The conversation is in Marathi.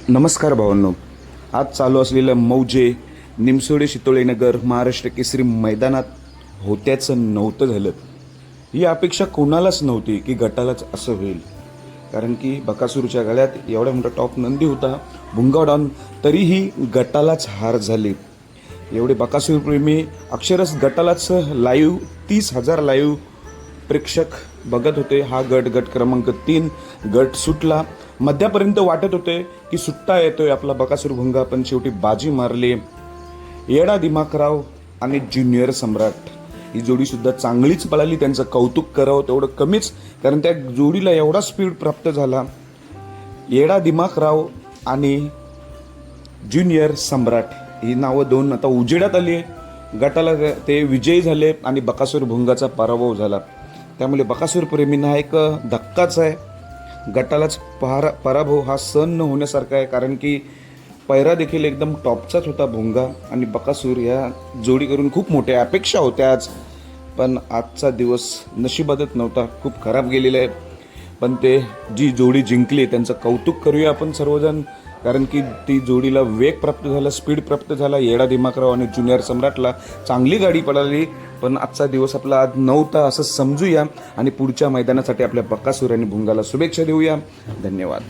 नमस्कार भावांनो, आज चालू असलेलं मौजे निमसोडे शितोळेनगर महाराष्ट्र केसरी मैदानात होत्याचं नव्हतं झालं. ही अपेक्षा कोणालाच नव्हती की गटालाच असं होईल. कारण की बकासूरच्या गळ्यात एवढा मोठा टॉप नंदी होता भुंगावडान, तरीही गटालाच हार झाली. एवढे बकासूर प्रेमी अक्षरश गटालाच लाईव्ह 30,000 लाईव्ह प्रेक्षक बघत होते. हा गट क्रमांक 3 गट सुटला. मध्यापर्यंत वाटत होते की सुट्टा येतोय आपला बकासूर भुंगा, पण शेवटी बाजी मारली. येडा दिमाकराव आणि ज्युनियर सम्राट ही जोडी सुद्धा चांगलीच पळाली. त्यांचं कौतुक करावं तेवढं कमीच, कारण त्या जोडीला एवढा स्पीड प्राप्त झाला. येडा दिमाकराव आणि ज्युनियर सम्राट ही नावं दोन आता उजेडात आली. गटाला ते विजयी झाले आणि बकासूर भुंगाचा पराभव झाला. त्यामुळे बकासूर प्रेमींना हा एक धक्काच आहे. गटालाच पराभव हा सहन न होण्यासारखा आहे, कारण की पैरा देखील एकदम टॉपचाच होता भुंगा आणि बकासूर या जोडी करून खूप मोठ्या अपेक्षा होत्या आज. पण आजचा दिवस नशिबातच नव्हता, खूप खराब गेलेला आहे. पण ते जी जोडी जिंकली त्यांचं कौतुक करूया आपण सर्वजण, कारण की ती जोडीला वेग प्राप्त झाला, स्पीड प्राप्त झाला. येडा दिमाकराव आणि ज्युनियर सम्राटला चांगली गाडी पळाली. पण आजचा दिवस आपला आज नव्हता असं समजूया आणि पुढच्या मैदानासाठी आपल्या बकासूर आणि भुंगाला शुभेच्छा देऊया. धन्यवाद.